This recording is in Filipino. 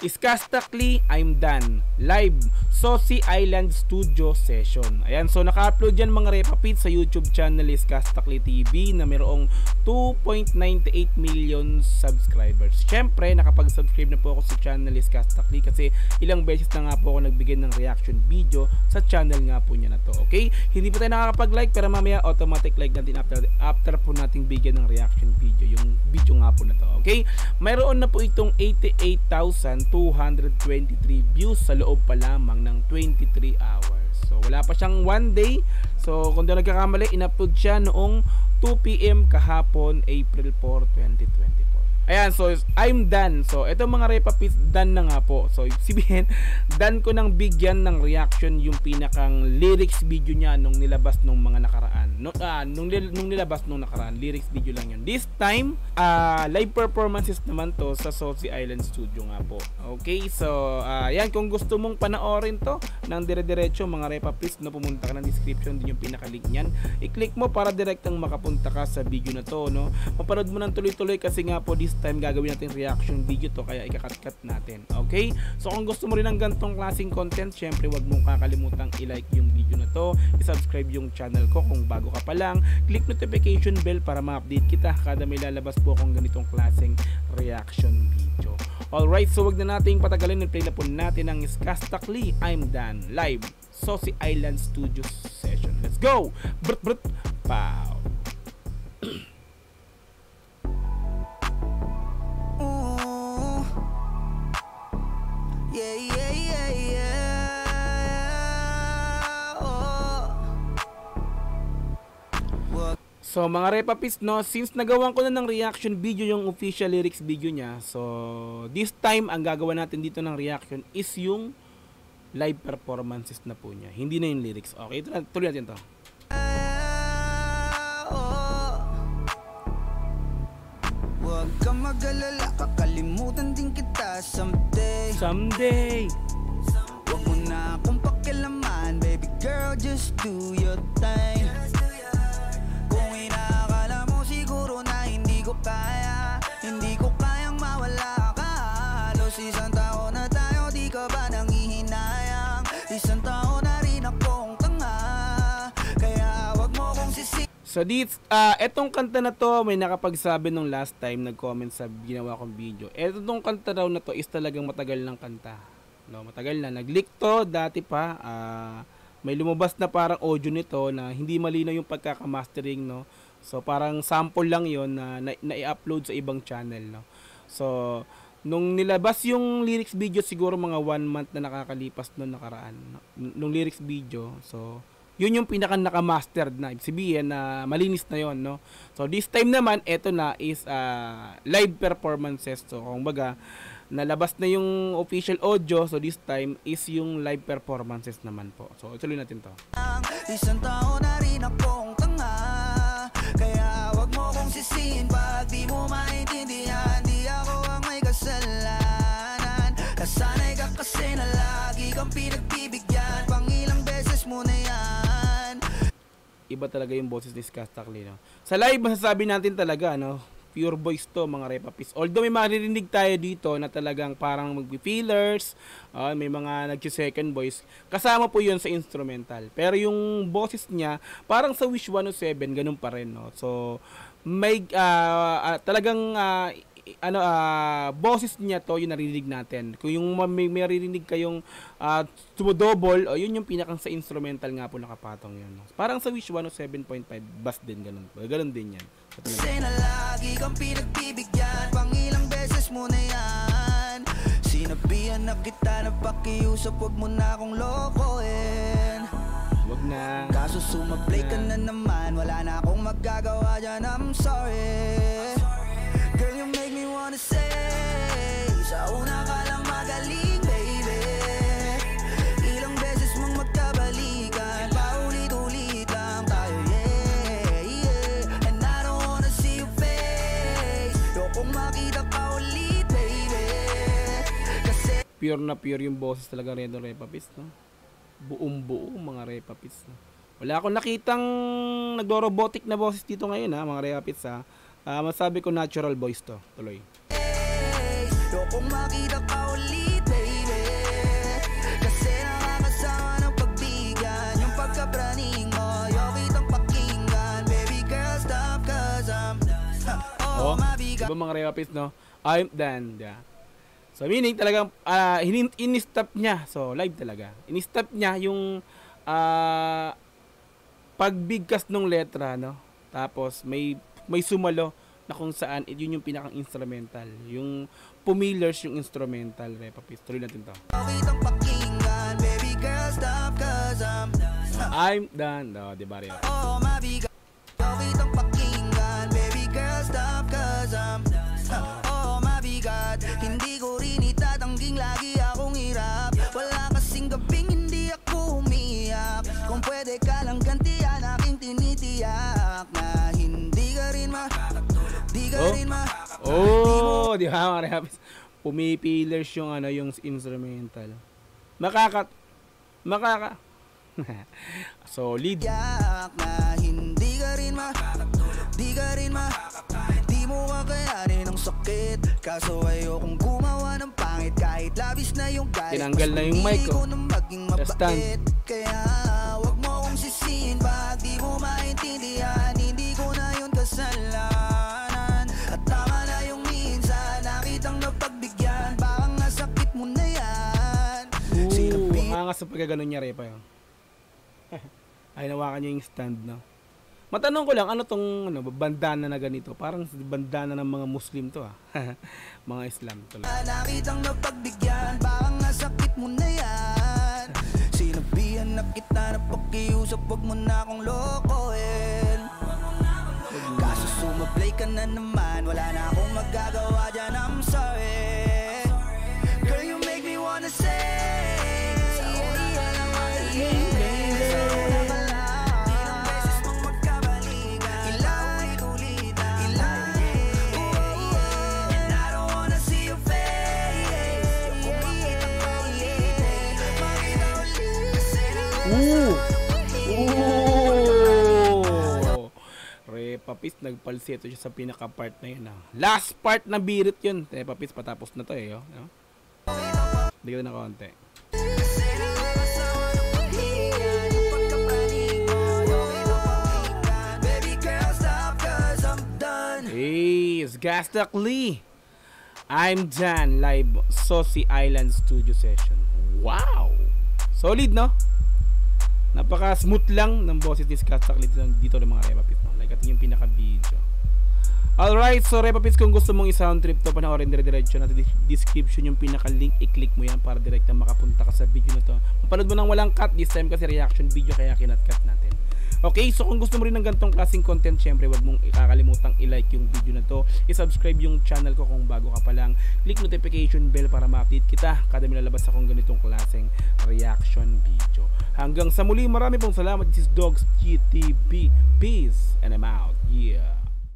Skastakli, I'm done. Live, Sosi Island Studio Session. Ayan, so naka-upload yan mga repapit sa YouTube channel ni Skastakli TV na mayroong 2.98 million subscribers. Siyempre, nakapag-subscribe na po ako sa channel ni Skastakli kasi ilang beses na nga po ako nagbigay ng reaction video sa channel nga po niya na to. Okay? Hindi po tayo nakakapag-like pero mamaya automatic like natin after po nating bigyan ng reaction video. Yung video nga po na to. Okay? Mayroon na po itong 88,223 views sa loob pa lamang ng 23 hours. So wala pa siyang 1 day. So kung di nagkakamali, in-upload siya noong 2 PM kahapon, April 4, 2024. Ayan, so I'm done. So ito mga repapits, done na nga po. So sabihin, done ko nang bigyan ng reaction yung pinakang lyrics video niya nung nilabas nung mga nakaraan. Nung nilabas nung nakaraan, lyrics video lang yun. This time, live performances naman to sa Sosi Island Studio nga po. Okay, so yan, kung gusto mong panoorin to ng dire-diretso mga repapits, no, pumunta ka ng description din yung pinaka-link niyan. I-click mo para direktang makapunta ka sa video na to, no. Mapanood mo nang tuloy-tuloy kasi nga po this time gagawin natin reaction video to kaya ikakat-cut natin. Okay? So kung gusto mo rin ng ganitong klaseng content, syempre wag mong kakalimutang i-like yung video na to, i-subscribe yung channel ko kung bago ka pa lang, click notification bell para ma-update kita kada may lalabas po akong ganitong klaseng reaction video. Alright, so wag na nating patagalin, i-play na po natin ang Skastakli, I'm done. Live, Sosi Island Studio Session. Let's go! Brut brut! Pow! So mga repapits, no, since nagawan ko na ng reaction video yung official lyrics video niya, so this time ang gagawa natin dito ng reaction is yung live performances na po niya, hindi na yung lyrics. Okay, tuloy natin to. Huwag kang mag-alala, kakalimutan din kita someday. Huwag mo na akong pakialaman, baby girl, just do your thing. Hindi ko kayang mawala ka. Halos isang taon na tayo, di ka ba nangihinayang? Isang taon na rin akong tanga, kaya wag mo kong sisi. So etong kanta na to, may nakapagsabi nung last time, nag-comment sa ginawa kong video. Etong kanta raw na to is talagang matagal ng kanta. No, matagal na. Nag-leak to dati pa. May lumabas na parang audio nito na hindi malinaw yung pagkaka-mastering, no. So parang sample lang yon na i-upload sa ibang channel, no. So nung nilabas yung lyrics video, siguro mga 1 month na nakakalipas noong nakaraan, nung lyrics video. So yun yung pinaka naka-mastered na, ibig sabihin na malinis na yon, no. So this time naman, eto na is live performances. So kung baga nalabas na yung official audio, so this time is yung live performances naman po. So ituloy natin to. Isang taon na rin akong tanga, kaya wag mo kong sisihin pag di mo maintindihan. Di ako ang may kasalanan, nasanay ka kasi na lagi kang pinagbibigyan. Pangilang beses mo na yan. Iba talaga yung boses ni Skastakli, no. Sa live masasabi natin talaga, no, pure voice to mga repapis. Although may maririnig tayo dito na talagang parang mag-feelers, may mga nag-second voice, kasama po yun sa instrumental. Pero yung boses niya, parang sa Wish 107, ganun pa rin, no. So may talagang boses niya to yung narinig natin. Kung yung may maririnig kayong double, yun yung pinakang sa instrumental nga po nakapatong yun, no? Parang sa Wish 107.5 bass din, ganun din yan. Kasi na lagi kang pinagbibigyan, pangilang beses mo na yan. Sinabihan na kita na pakiusap, wag mo na akong lokohin. Wag na. Kaso sumablay ka na naman, wala na akong magagawa dyan, I'm sorry. Girl, you make me wanna say, sa una ka lang magaling, baby. Ilang beses mong magkabalikan, paulit-ulit lang tayo, yeah. And I don't wanna see your face, ayokong makita pa ulit, baby. Kasi Pure na pure yung boses talaga rin ng repapis, no? Buong-buo mga repapis, no? Wala akong nakitang nagro-robotic na boses dito ngayon, ha, mga repapis, ha. Masabi ko natural voice to. Tuloy. ayokong makita pa ulit, Oh, diba mga repapis, no? I'm done. Yeah. So meaning talagang in-stop niya. So live talaga. In-stop niya yung pagbigkas ng letra, no? Tapos may sumalo na kung saan yun yung pinakang instrumental. Yung pumilers yung instrumental, repapis. Tuloy natin to. I'm done. No, diba rin? Hindi ko rin itatangging lagi akong hirap. Wala kasing gabing hindi ako umiyak. Kung pwede ka lang gantihan aking tinitiyak na hindi ka rin Oh, di ba mga repapis? Pumipillers yung yung instrumental. Makaka solid. Na hindi ka rin di mo kakayanin ang sakit. Kaso ayokong gumawa ng pangit kahit labis na yung galit. Tinanggal na yung mic ko. Kaya wag mo akong sisihin pag di mo maintindihan. Hindi ko na yun kasalanan. At tama na yung minsan nakitang napagbigyan. Baka nga sakit mo na yan. Ang angas sa pagkaganon niya, repa yun. Ay, nawakan niya yung stand, no? Matanong ko lang, ano tong bandana na ganito? Parang bandana ng mga Muslim to, mga Islam to lang. Nakitang napagbigyan, baka nga sakit mo na yan. Sinabihan na kita na pakiusap, wag mo na akong lokohin. Kaso sumablay ka na naman, wala na akong magagawa dyan, I'm sorry. Girl, you make me wanna say Repapis, nagpalseto siya sa pinaka-part na yun. Last part na birit yun. Repapis, patapos na to eh. No? Bigyan na konti. Hey, it's Gastak Lee. I'm done. Live Saucy Island Studio Session. Wow! Solid, no? Napaka-smooth lang ng boses ni Gastak Lee dito ng mga repapis. Like atin yung pinaka-video. Alright, so repapis, kung gusto mong i-sound trip to, panoorin dire-diretso na sa description yung pinaka-link. I-click mo yan para direct na makapunta ka sa video na to. Mapanood mo nang walang cut. This time kasi reaction video kaya kinat-cut natin. Okay, so kung gusto mo rin ng ganitong klaseng content, syempre wag mong ikakalimutang i-like yung video na to, i-subscribe yung channel ko kung bago ka pa lang, click notification bell para ma-update kita kada may lalabas akong ganitong klaseng reaction video. Hanggang sa muli, marami pong salamat. This is Dogs GTV. Peace and I'm out. Yeah.